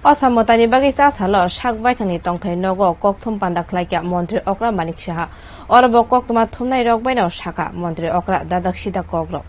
অসামতানি বাকি salo sak baithangni tongthai nogo kokthum panda khwlai montri okra manik saha orobo koktwma thumnai rogbai no sakha montri okra dadak sida kokro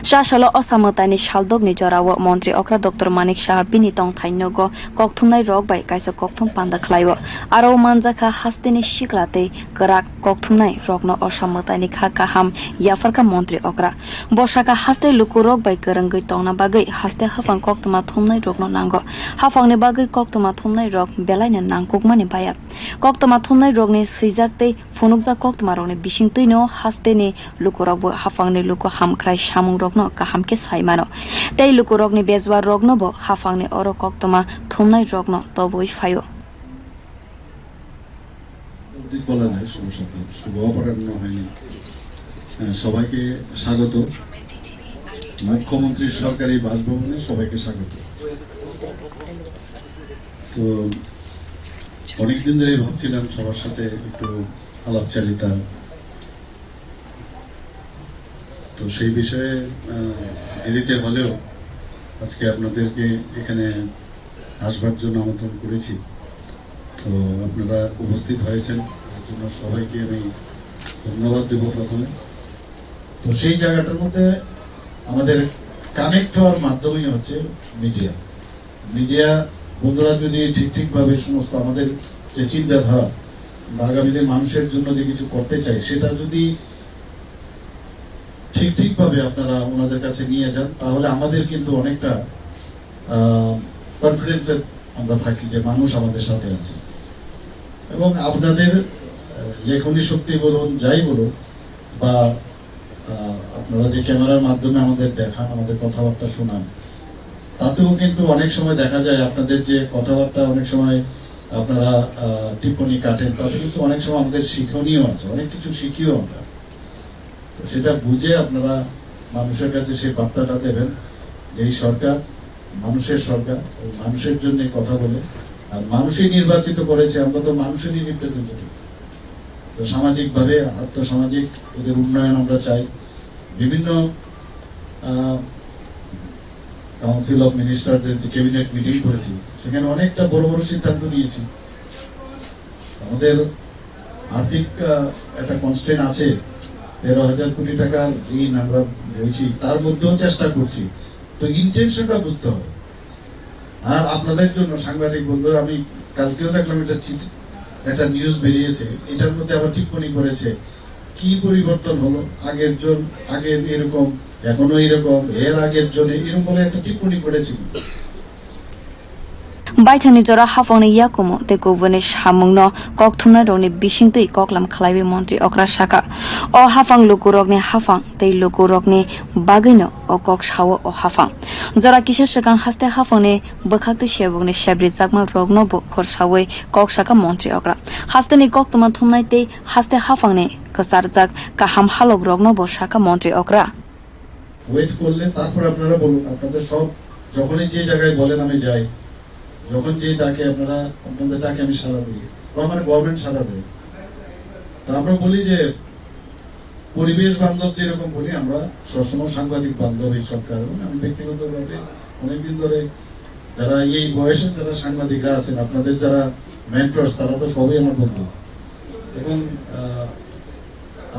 Salo osamotani shaldogni jorawo montri okra Dr. Manik saha bini tongthai nogo kokthumnai rogbai kaisa kokthum panda khlaiwo aro manjaka hasteni shiklate karak kokthumnai rogno osamotani kha kaham yafarka montri okra bosaka haste luku rogbai karangoi tongna bagai haste hafang koktwma thumnai rogno nango hafangni bagai koktwma thumnai rog belaina nangkukmani baya koktwma thumnai rogni suijakte phunukja koktwma rogni bisingtino hasteni luku rogbo hafangni luku hamkrai samung rogno kahamke saimano tei luku rogni bezwa rogno bo hafangni oro koktwma thumnai rogno toboi fayo সবাইকে স্বাগত মুখ্যমন্ত্রীর সরকারি বাসভবনে সবাইকে স্বাগত তো অনেকদিন ধরে ভাবছিলাম সবার সাথে একটু আলাপচারিতা তো সেই বিষয়ে দেরিতে হলেও আজকে আপনাদেরকে এখানে আসবার জন্য আমন্ত্রণ করেছি তো আপনারা উপস্থিত হয়েছেন এর জন্য সবাইকে আমি ধন্যবাদ দেব প্রথমে তো সেই জায়গাটার মধ্যে আমাদের কানেক্ট হওয়ার মাধ্যমই হচ্ছে মিডিয়া বন্ধুরা যদি ঠিকভাবে সমস্ত আমাদের যে চিন্তাধারা আগামী দিন মানুষের জন্য যে কিছু করতে চাই সেটা যদি ঠিকভাবে আপনারা ওনাদের কাছে নিয়ে যান তাহলে আমাদের কিন্তু অনেকটা কনফিডেন্সে আমরা থাকি যে মানুষ আমাদের সাথে আছে এবং আপনাদের লেখনী শক্তি বলুন যাই বলুন বা আপনারা যে ক্যামেরার মাধ্যমে আমাদের দেখান আমাদের কথাবার্তা শোনান তাতেও কিন্তু অনেক সময় দেখা যায় আপনাদের যে কথাবার্তা অনেক সময় আপনারা টিপ্পনি কাটেন তাতে কিন্তু অনেক সময় আমাদের শিক্ষণীয় আছে অনেক কিছু শিখিও আমরা সেটা বুঝে আপনারা মানুষের কাছে সেই বার্তাটা দেবেন এই সরকার মানুষের সরকার মানুষের জন্য কথা বলে আর মানুষই নির্বাচিত করেছে আমরা তো মানুষেরই রিপ্রেজেন্টেটিভ তো সামাজিকভাবে আর্থসামাজিক ওদের উন্নয়ন আমরা চাই বিভিন্ন কাউন্সিল অফ মিনিস্টারদের যে ক্যাবিনেট মিটিং করেছি সেখানে অনেকটা বড় সিদ্ধান্ত নিয়েছি আমাদের আর্থিক একটা কনস্ট্রেন্ট আছে 13,000 কোটি টাকার ঋণ আমরা বলছি তার মধ্যেও চেষ্টা করছি তো ইন্টেনশনটা বুঝতে হবে আর আপনাদের জন্য সাংবাদিক বন্ধুরা আমি কালকেও দেখলাম একটা নিউজ বেরিয়েছে এটার মধ্যে আবার টিপ্পনি করেছে কি পরিবর্তন হলো আগের এরকম এখনো এরকম এর আগের জন্য এরকম বলে একটা টিপ্পনি করেছিল baithangni jora hafangni yakumo te kubani samungno kokthumna rogni bisingtei koklam khlaibi montri okra sakha o hafang lukurokni hafang tei lukurokni bagino o kok sawo o hafang jora kisa sakang haste hafangni bkhakti sebugni sebri jakma rogno bo khorsawi kok sakha montri okra hasteni koktwma thumnai tei haste hafangni kasarjak kaham halok rogno bo sakha montri okra wait করলে তারপর আপনারা বলুন আপনাদের সব যখনই যে জায়গায় বলেন আমি যাই যখন যে ডাকে আপনাদের ডাকে আমি সাড়া দিই বা আমার গভর্নমেন্ট সাড়া দেয় তো আমরা বলি যে পরিবেশ বান্ধব যেরকম বলি আমরা সবসময় সাংবাদিক বান্ধব এই সরকার এবং আমি ব্যক্তিগতভাবে অনেকদিন ধরে যারা এই বয়সে যারা সাংবাদিকরা আছেন আপনাদের যারা মেন্টরস তারা তো সবই আমার বন্ধু এবং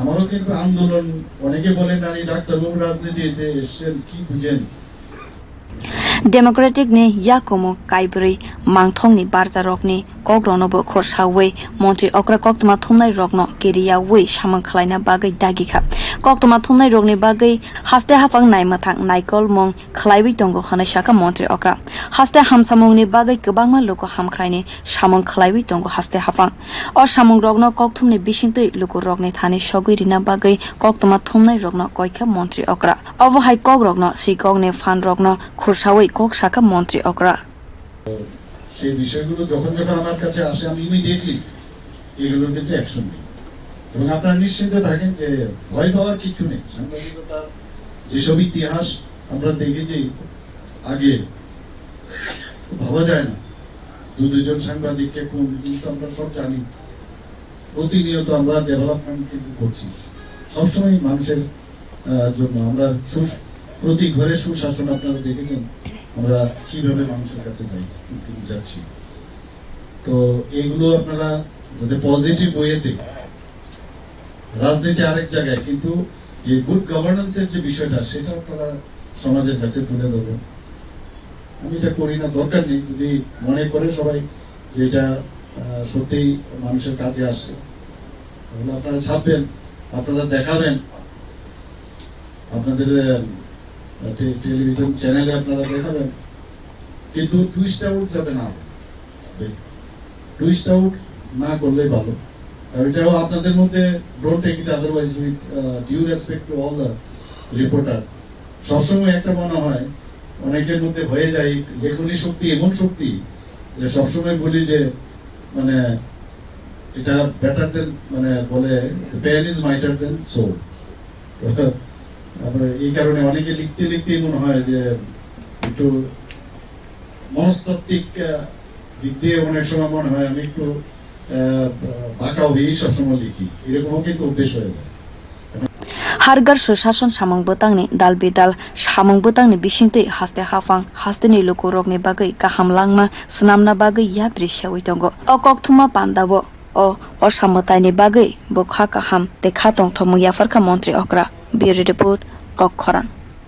আমারও কিন্তু আন্দোলন অনেকে বলেন আমি ডাক্তারবাবু রাজনীতিতে এসছেন কি বুঝেন Democratic ni yakumo kaibri mangthongni barja rokni kogrono bo khorsawi montri okra koktwma thumnai rokno keriya wi samang khlaina bagai dagikha koktwma thumnai rokni bagai haste hafang naimathang naikol mong khlaibi tongo hana saka montri okra haste hamsamungni bagai kwbangma loko hamkhraini samang khlaibi tongo haste hafang o samung rokno kokthumni bisingtei loko rokni thani sogui rina bagai koktwma thumnai rokno koikha montri okra obohai kok rokno sikogni fan rokno khorsawi kok sakha montri okra সেই বিষয়গুলো যখন আমার কাছে আসে আমি immediately এগুলোর ক্ষেত্রে action নিই এবং আপনারা নিশ্চিন্ত থাকেন যে ভয় পাওয়ার কিছু নেই সাংবাদিকতার যেসব ইতিহাস আমরা দেখেছি আগে ভাবা যায় না দুজন সাংবাদিককে কোন কিন্তু আমরা সব জানি প্রতিনিয়ত আমরা ডেভেলপমেন্ট কিন্তু করছি সবসময় মানুষের জন্য আমরা প্রতি ঘরে সুশাসন আপনারা দেখেছেন আমরা কিভাবে মানুষের কাছে যাচ্ছি। তো এগুলো আপনারা যাতে পজিটিভ ওয়েতে, রাজনীতি আরেক জায়গায়, কিন্তু এই গুড গভর্নেন্সের যে বিষয়টা সেটা আপনারা সমাজের কাছে তুলে ধরবেন। আমি এটা করি না, দরকার নেই, যদি মনে করে সবাই যে এটা সত্যিই মানুষের কাজে আসে তাহলে আপনারা ছাপবেন, আপনারা দেখাবেন, আপনাদের টেলিভিশন চ্যানেলে আপনারা দেখাবেন, কিন্তু টুইস্ট আউট যাতে না হয়, টুইস্ট আউট না করলেই ভালো। আর এটাও আপনাদের মধ্যে, don't take it otherwise, with due respect to all the reporter. সবসময় একটা মনে হয় অনেকের মধ্যে হয়ে যায় লেখনী শক্তি, এমন শক্তি যে সবসময় বলি যে মানে এটা বেটার দেন, মানে বলে pen is mightier than sword. এই কারণে অনেকে লিখতে লিখতেই মনে হয় যে একটু মনস্তাত্ত্বিক দিক দিয়ে অনেক সময় মনে হয় আমি একটু বাঁকা হয়েই সবসময় লিখি, এরকমও কিন্তু অভ্যেস হয়ে যায়। Hargar Sushashan Samang Butangni, Dal Bidal, Samang Butangni Bishingti, Haste Hafang, Hasteni Lukurogni Bagai, Kaham Langma, Sunamna Bagai Yabri Shawitongo, O Koktwma Pandabo, O Samotani Bagai, Bokhakaham, the Katong Tomu Yafarka Montri Okra, Be report, Kokkoran.